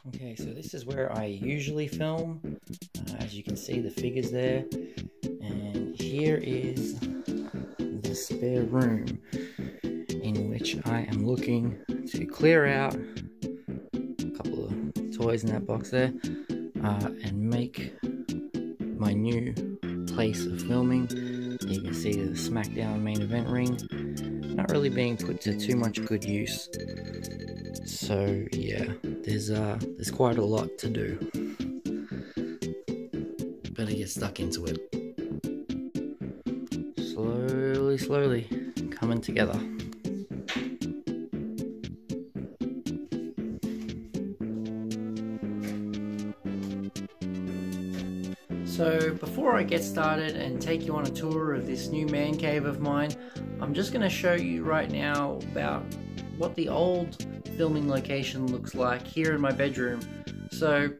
Okay, so this is where I usually film. As you can see, the figures there. And here is the spare room in which I am looking to clear out a couple of toys in that box there and make my new place of filming. You can see the SmackDown main event ring not really being put to too much good use. So yeah, there's quite a lot to do. Better get stuck into it. Slowly coming together. So before I get started and take you on a tour of this new man cave of mine, I'm just going to show you right now about what the old filming location looks like here in my bedroom. So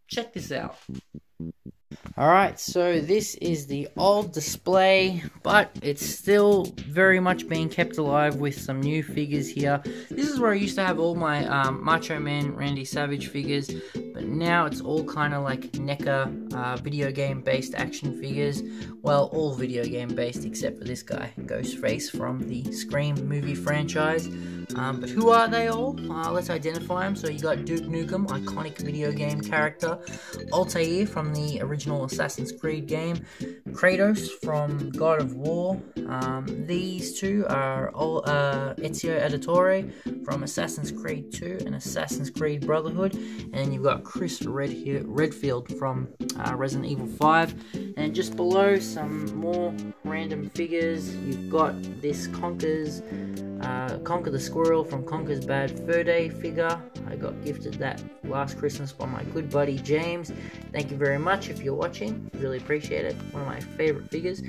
check this out. Alright, so this is the old display, but it's still very much being kept alive with some new figures here. This is where I used to have all my Macho Man Randy Savage figures, but now it's all kind of like NECA video game based action figures. Well, all video game based except for this guy, Ghostface from the Scream movie franchise. But who are they all? Let's identify them. So you got Duke Nukem, iconic video game character, Altair from the original Assassin's Creed game, Kratos from God of War. These two are Ezio Auditore from Assassin's Creed 2 and Assassin's Creed Brotherhood, and you've got Chris Redfield from Resident Evil 5. And just below, some more random figures. You've got this Conker the Squirrel from Conker's Bad Fur Day figure. I got gifted that last Christmas by my good buddy James. Thank you very much if you're watching. Really appreciate it. One of my favorite figures.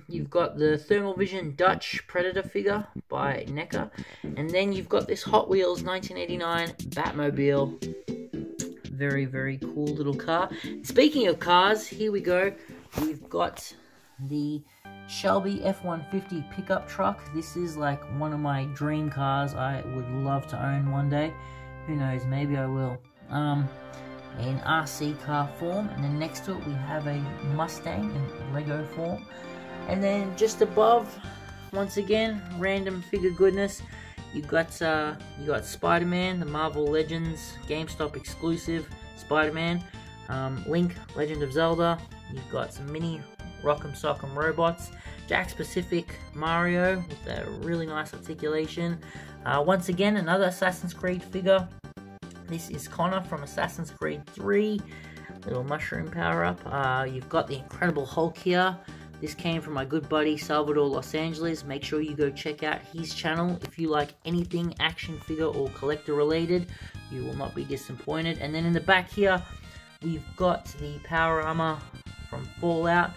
You've got the Thermal Vision Dutch Predator figure by NECA. And then you've got this Hot Wheels 1989 Batmobile. Very cool little car. Speaking of cars, here we go. We've got the Shelby F-150 pickup truck. This is like one of my dream cars. I would love to own one day. Who knows, maybe I will. In RC car form, and then next to it we have a Mustang in Lego form. And then just above, once again, random figure goodness. You got Spider-Man, the Marvel Legends GameStop exclusive Spider-Man, Link, Legend of Zelda. You've got some mini Rock'em Sock'em robots, Jack's Pacific Mario with a really nice articulation. Once again, another Assassin's Creed figure. This is Connor from Assassin's Creed 3, little mushroom power up. You've got the Incredible Hulk here. This came from my good buddy Salvador Los Angeles. Make sure you go check out his channel if you like anything action figure or collector related. You will not be disappointed. And then in the back here, we've got the power armor from Fallout.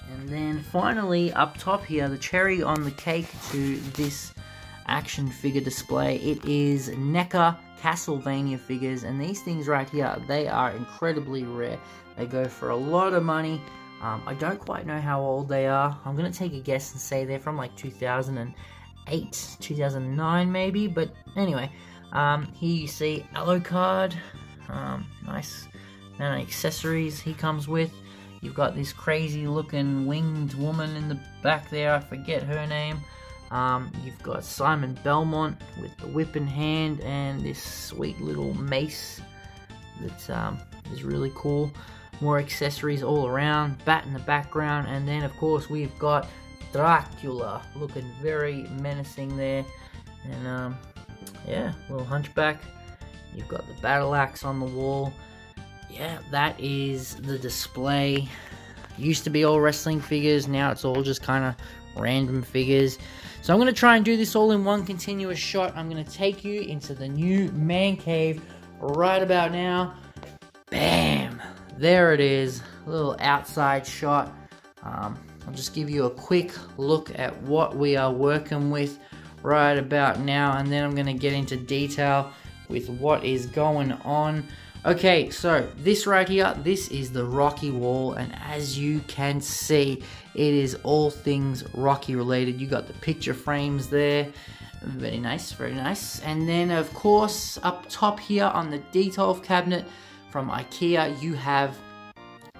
And then finally up top here, the cherry on the cake to this action figure display, it is NECA Castlevania figures, and these things right here, they are incredibly rare. They go for a lot of money. I don't quite know how old they are. I'm going to take a guess and say they're from like 2008, 2009 maybe, but anyway, here you see Alucard, nice amount of accessories he comes with. You've got this crazy looking winged woman in the back there, I forget her name. You've got Simon Belmont with the whip in hand and this sweet little mace that is really cool. More accessories all around, bat in the background, and then of course we've got Dracula looking very menacing there. And yeah, little hunchback. You've got the battle axe on the wall. Yeah, that is the display. Used to be all wrestling figures, now it's all just kind of random figures. So I'm going to try and do this all in one continuous shot. I'm going to take you into the new man cave right about now. Bam! There it is, a little outside shot. I'll just give you a quick look at what we are working with right about now, and then I'm going to get into detail with what is going on. Okay, so this right here, this is the Rocky wall, and as you can see, it is all things Rocky related. You got the picture frames there, Very nice, very nice. And then of course up top here on the Detolf cabinet from IKEA, you have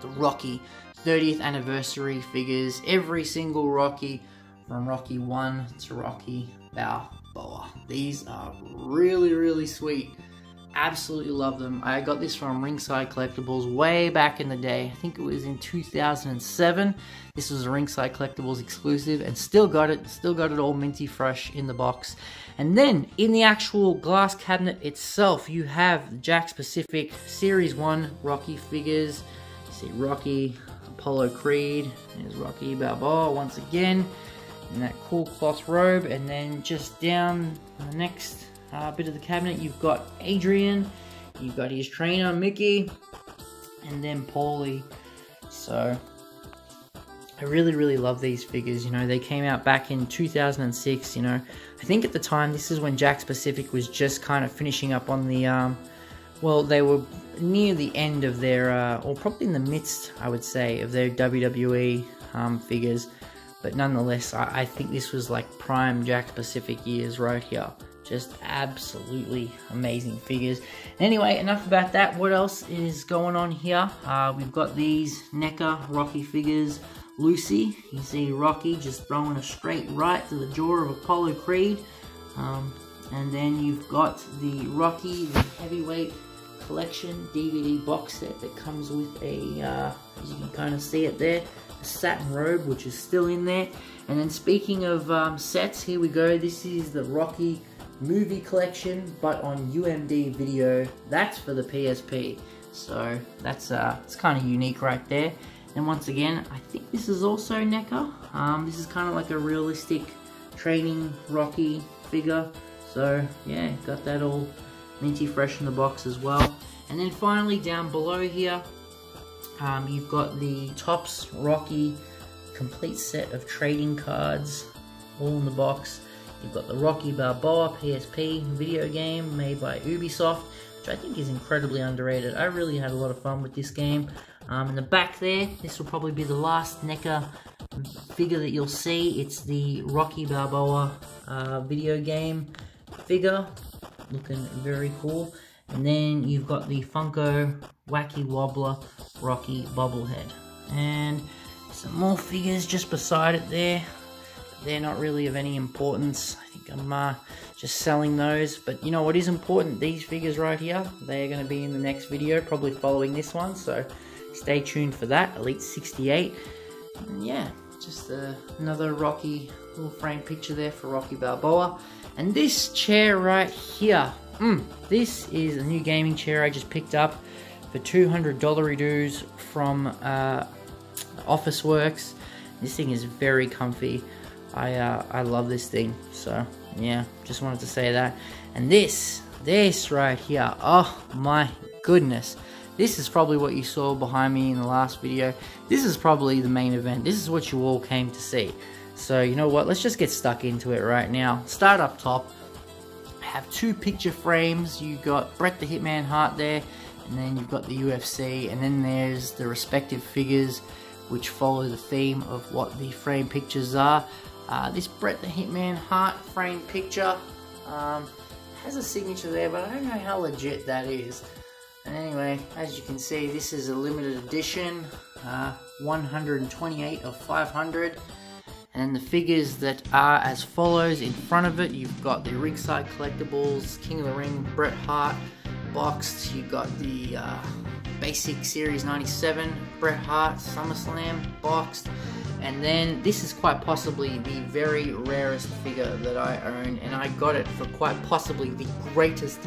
the Rocky 30th anniversary figures. Every single Rocky from Rocky 1 to Rocky Balboa. These are really, really sweet. Absolutely love them. I got this from Ringside Collectibles way back in the day. I think it was in 2007. This was a Ringside Collectibles exclusive, and still got it all minty fresh in the box. And then in the actual glass cabinet itself, you have the Jakks Pacific Series 1 Rocky figures. You see Rocky, Apollo Creed, there's Rocky Balboa once again in that cool cloth robe. And then just down the next bit of the cabinet, you've got Adrian, you've got his trainer Mickey, and then Paulie. So I really love these figures. You know, they came out back in 2006. You know, I think at the time this is when Jakks Pacific was just kind of finishing up on the well, they were near the end of their or probably in the midst, I would say, of their WWE figures. But nonetheless, I think this was like prime Jakks Pacific years right here. Just absolutely amazing figures. Anyway, enough about that. What else is going on here? We've got these NECA Rocky figures. Lucy, you see Rocky just throwing a straight right to the jaw of Apollo Creed. And then you've got the Rocky, the Heavyweight Collection DVD box set that comes with a, as you can kind of see it there, a satin robe, which is still in there. And then speaking of sets, here we go. This is the Rocky movie collection, but on UMD video. That's for the PSP, so that's it's kind of unique right there. And once again, I think this is also NECA. This is kind of like a realistic training Rocky figure. So yeah, got that all minty fresh in the box as well. And then finally down below here, you've got the Topps Rocky complete set of trading cards, all in the box. You've got the Rocky Balboa PSP video game made by Ubisoft, which I think is incredibly underrated. I really had a lot of fun with this game. In the back there, this will probably be the last NECA figure that you'll see. It's the Rocky Balboa video game figure, looking very cool. And then you've got the Funko Wacky Wobbler Rocky Bobblehead. And some more figures just beside it there. They're not really of any importance. I think I'm just selling those. But you know what is important? These figures right here, they're going to be in the next video, probably following this one. So stay tuned for that. Elite 68. And yeah, just another Rocky little frame picture there for Rocky Balboa. And this chair right here, this is a new gaming chair I just picked up for $200 dues from Officeworks. This thing is very comfy. I love this thing, so yeah, just wanted to say that. And this right here, oh my goodness, this is probably what you saw behind me in the last video. This is probably the main event. This is what you all came to see. So you know what, let's just get stuck into it right now. Start up top. I have two picture frames. You got Bret the Hitman Hart there, and then you've got the UFC, and then there's the respective figures which follow the theme of what the frame pictures are. This Bret the Hitman Hart frame picture has a signature there, but I don't know how legit that is. And anyway, as you can see, this is a limited edition, 128 of 500. And the figures that are as follows: in front of it, you've got the Ringside Collectibles King of the Ring Bret Hart boxed. You've got the Basic Series 97 Bret Hart SummerSlam boxed. And then this is quite possibly the very rarest figure that I own, and I got it for quite possibly the greatest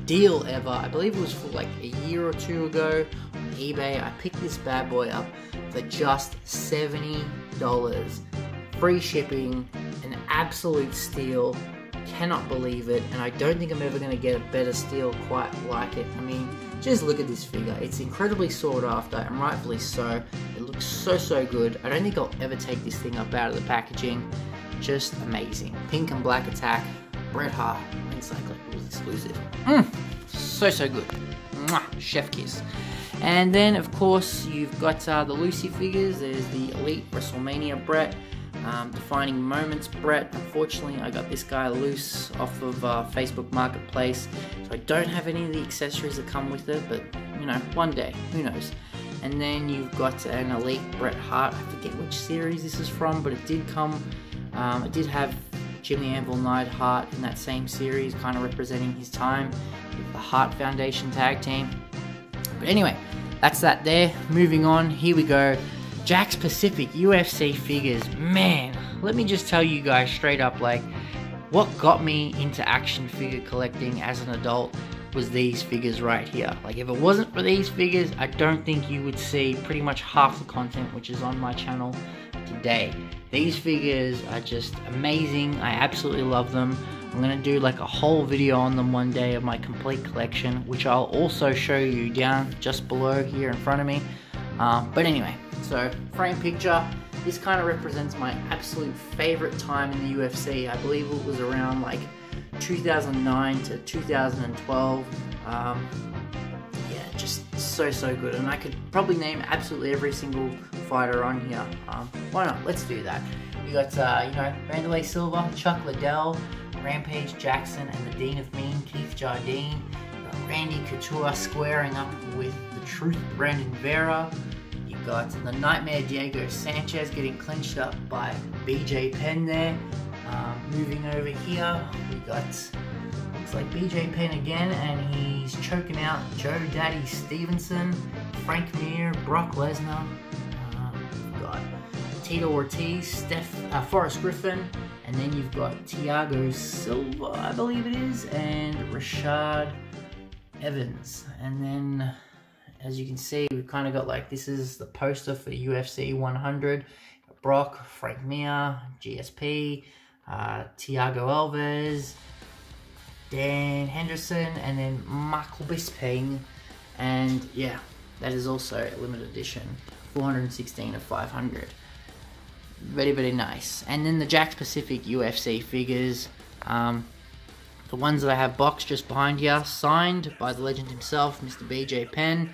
deal ever. I believe it was for like a year or two ago on eBay. I picked this bad boy up for just $70. Free shipping, an absolute steal. Cannot believe it, and I don't think I'm ever going to get a better steal quite like it. I mean, just look at this figure. It's incredibly sought after, and rightfully so. It looks so good. I don't think I'll ever take this thing up out of the packaging. Just amazing. Pink and black attack, Bret Hart, Ringside Collectibles exclusive. So good. Mwah, chef kiss. And then, of course, you've got the Lucy figures. There's the Elite WrestleMania Bret. Defining Moments Brett. Unfortunately, I got this guy loose off of Facebook Marketplace, so I don't have any of the accessories that come with it, but you know, one day, who knows. And then you've got an Elite Bret Hart. I forget which series this is from, but it did come, it did have Jimmy Anvil Neidhart in that same series, kind of representing his time with the Hart Foundation tag team. But anyway, that's that there. Moving on, here we go. Jakks Pacific UFC figures. Man, let me just tell you guys straight up, like, what got me into action figure collecting as an adult was these figures right here. Like, if it wasn't for these figures, I don't think you would see pretty much half the content which is on my channel today. These figures are just amazing. I absolutely love them. I'm gonna do like a whole video on them one day of my complete collection, which I'll also show you down just below here in front of me. But anyway, so frame picture, this kind of represents my absolute favorite time in the UFC. I believe it was around like 2009 to 2012. Yeah, just so good, and I could probably name absolutely every single fighter on here. Why not? Let's do that. We got you know, Wanderlei Silva, Chuck Liddell, Rampage Jackson, and the Dean of Mean, Keith Jardine. Randy Couture squaring up with the Truth, Brandon Vera. You got the Nightmare Diego Sanchez getting clinched up by BJ Penn there. Moving over here, we got, looks like BJ Penn again, and he's choking out Joe Daddy Stevenson, Frank Mir, Brock Lesnar. We've got Tito Ortiz, Forrest Griffin, and then you've got Thiago Silva, I believe it is, and Rashad Evans. And then, as you can see, we've kind of got like, this is the poster for UFC 100. Brock, Frank Mir, GSP, Thiago Alves, Dan Henderson, and then Michael Bisping. And yeah, that is also a limited edition, 416 of 500. Very nice. And then the Jakks Pacific UFC figures, the ones that I have boxed just behind here, signed by the legend himself, Mr. BJ Penn.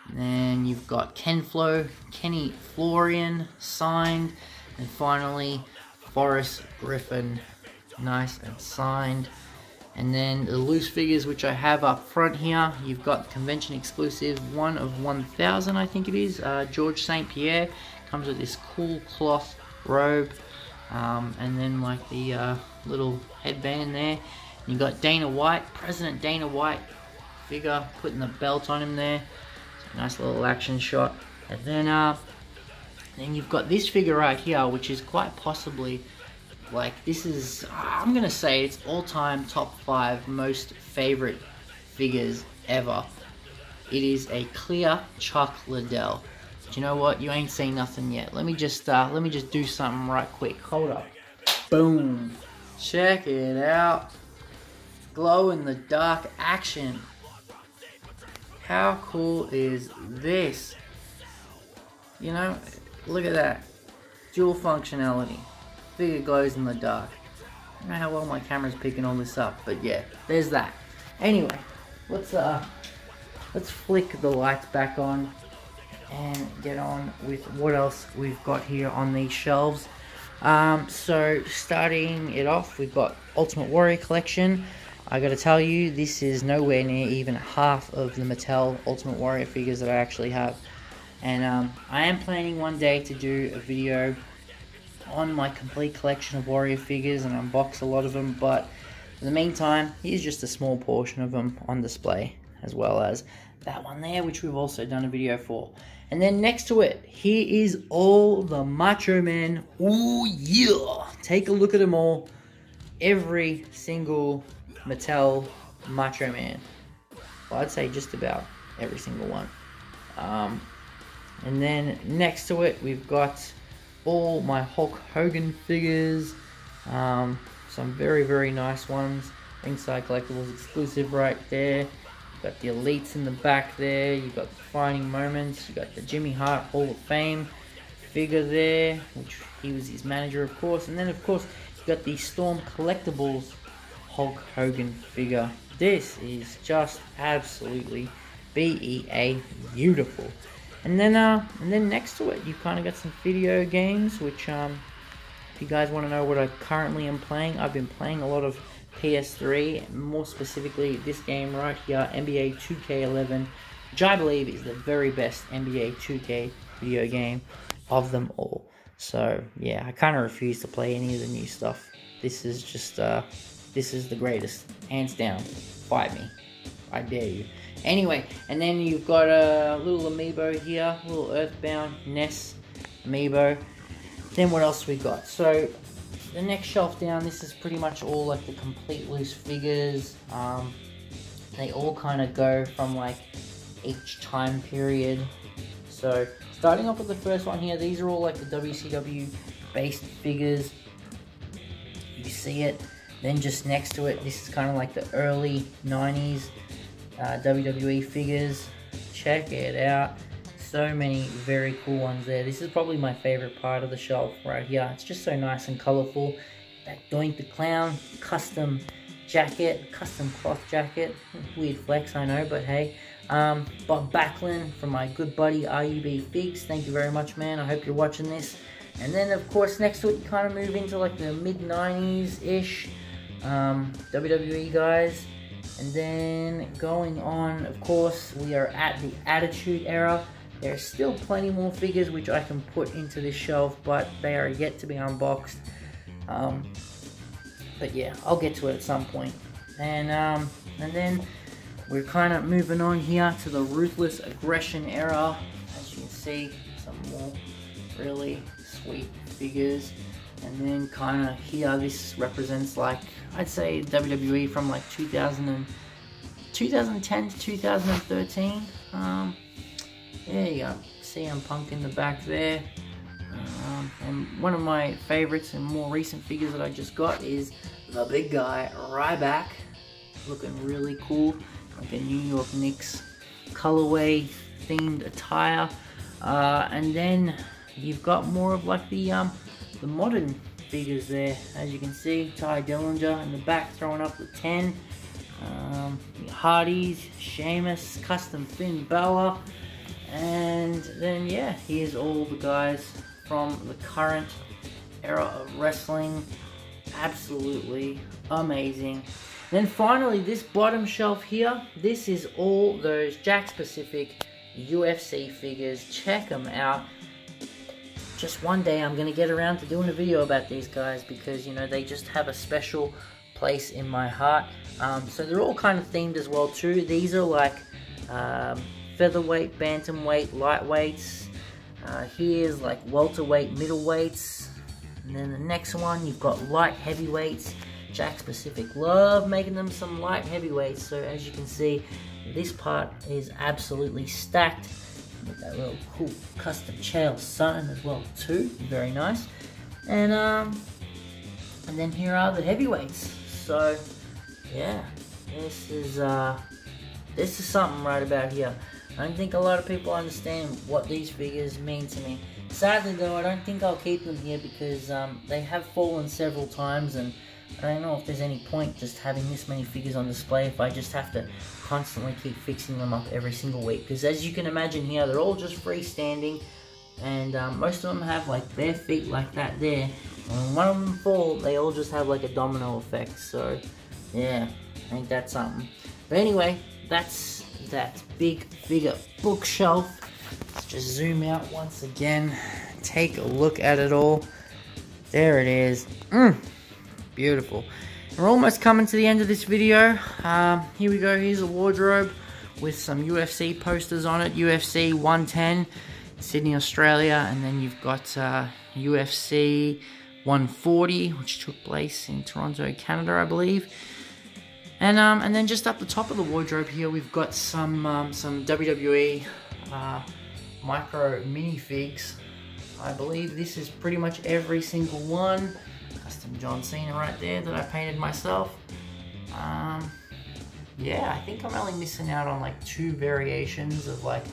And then you've got Ken Flo, Kenny Florian, signed. And finally, Forrest Griffin, nice and signed. And then the loose figures, which I have up front here, you've got convention exclusive 1 of 1,000, I think it is. George St. Pierre comes with this cool cloth robe, and then like the little headband there. And you got Dana White, President Dana White figure, putting the belt on him there. Nice little action shot. And then you've got this figure right here, which is quite possibly, like, this is, I'm gonna say it's all-time top 5 most favorite figures ever. It is a clear Chuck Liddell. But you know what? You ain't seen nothing yet. Let me just do something right quick. Hold up. Boom. Check it out. Glow in the dark action. How cool is this? You know, look at that. Dual functionality. Figure glows in the dark. I don't know how well my camera's picking all this up, but yeah, there's that. Anyway, let's flick the lights back on and get on with what else we've got here on these shelves. So starting it off, we've got Ultimate Warrior Collection. I gotta tell you, this is nowhere near even half of the Mattel Ultimate Warrior figures that I actually have. And I am planning one day to do a video on my complete collection of Warrior figures and unbox a lot of them, but in the meantime, here's just a small portion of them on display, as well as that one there, which we've also done a video for. And then next to it, here is all the Macho Man. Ooh yeah! Take a look at them all. Every single Mattel Macho Man. Well, I'd say just about every single one. And then next to it, we've got all my Hulk Hogan figures. Some very nice ones. Ringside Collectibles exclusive right there. You've got the Elites in the back there. You've got Defining Moments. You've got the Jimmy Hart Hall of Fame figure there, which he was his manager, of course. And then, of course, you've got the Storm Collectibles Hulk Hogan figure. This is just absolutely BEA beautiful. And then next to it, you've kind of got some video games, which If you guys want to know what I currently am playing, I've been playing a lot of PS3, more specifically this game right here, NBA 2K11, which I believe is the very best NBA 2K video game of them all. So yeah, I kind of refuse to play any of the new stuff. This is just, this is the greatest, hands down. Fight me, I dare you. Anyway, and then you've got a little amiibo here, little Earthbound Ness amiibo. Then what else we got? So the next shelf down, this is pretty much all like the complete loose figures. They all kind of go from like each time period. So starting off with the first one here, these are all like the WCW based figures. You see it. Then just next to it, this is kind of like the early 90s WWE figures. Check it out. So many very cool ones there. This is probably my favorite part of the shelf right here. It's just so nice and colorful. That Doink the Clown custom jacket, custom cloth jacket. Weird flex, I know, but hey. Bob Backlund from my good buddy RUB Figs. Thank you very much, man. I hope you're watching this. And then, of course, next to it, you kind of move into like the mid-90s-ish WWE guys. And then going on, of course, we are at the Attitude Era. There's still plenty more figures which I can put into this shelf, but they are yet to be unboxed. But yeah, I'll get to it at some point. And then we're kind of moving on here to the Ruthless Aggression Era. As you can see, some more really sweet figures. And then kind of here, this represents like, I'd say WWE from like 2010 to 2013. There you go, CM Punk in the back there. And one of my favorites and more recent figures that I just got is the big guy, Ryback. Looking really cool, like a New York Knicks colorway themed attire. And then you've got more of like the modern figures there. As you can see, Ty Dillinger in the back throwing up the 10. Hardys, Sheamus, custom Finn Balor. And then yeah, here's all the guys from the current era of wrestling. Absolutely amazing. Then finally, this bottom shelf here, this is all those Jakks Pacific UFC figures. Check them out. Just one day I'm going to get around to doing a video about these guys because, you know, they just have a special place in my heart. So they're all kind of themed as well too. These are like featherweight, bantamweight, lightweights. Here's like welterweight, middleweights. And then the next one, you've got light heavyweights. Jakks Pacific love making them some light heavyweights. So as you can see, this part is absolutely stacked. With that little cool custom Chael Sonnen as well too. Very nice. And then here are the heavyweights. So yeah, this is something right about here. I don't think a lot of people understand what these figures mean to me. Sadly though, I don't think I'll keep them here because they have fallen several times, and I don't know if there's any point just having this many figures on display if I just have to constantly keep fixing them up every single week. Because as you can imagine here, they're all just freestanding, and most of them have like bare feet like that there. And when one of them fall, they all just have like a domino effect. So yeah, ain't that something. But anyway, that's that big figure bookshelf. Let's just zoom out once again, take a look at it all. There it is. Beautiful. We're almost coming to the end of this video. Here we go. Here's a wardrobe with some UFC posters on it. UFC 110, Sydney, Australia, and then you've got UFC 140, which took place in Toronto, Canada, I believe. And then just up the top of the wardrobe here, we've got some WWE micro minifigs. I believe this is pretty much every single one. Custom John Cena right there that I painted myself. Yeah, I think I'm only missing out on like 2 variations of like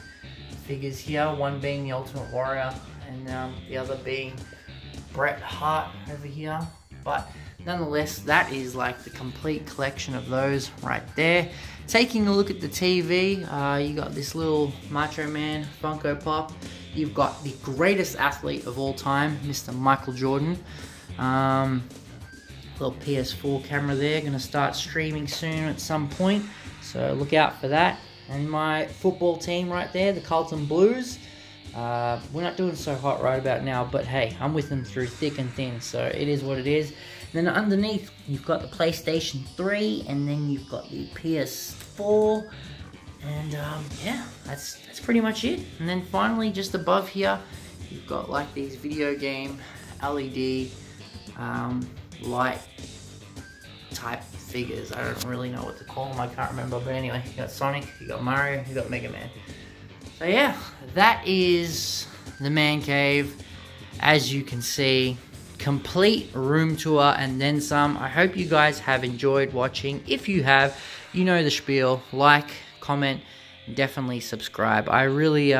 figures here. One being the Ultimate Warrior, and the other being Bret Hart over here. But nonetheless, that is like the complete collection of those right there. Taking a look at the TV, you got this little Macho Man Funko Pop. You've got the greatest athlete of all time, Mr. Michael Jordan. Little PS4 camera there, gonna start streaming soon at some point, so look out for that. And my football team right there, the Carlton Blues. We're not doing so hot right about now, but hey, I'm with them through thick and thin, so it is what it is. And then underneath, you've got the PlayStation 3, and then you've got the PS4, and yeah, that's pretty much it. And then finally, just above here, you've got like these video game LED light type figures. I don't really know what to call them, I can't remember, but anyway, you got Sonic, you got Mario, you got Mega Man. So yeah, that is the man cave. As you can see, complete room tour and then some. I hope you guys have enjoyed watching. If you have, you know the spiel. Like, comment, definitely subscribe. I really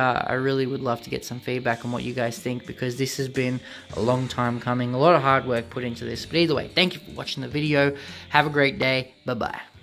would love to get some feedback on what you guys think, because this has been a long time coming. A lot of hard work put into this. But either way, thank you for watching the video. Have a great day. Bye-bye.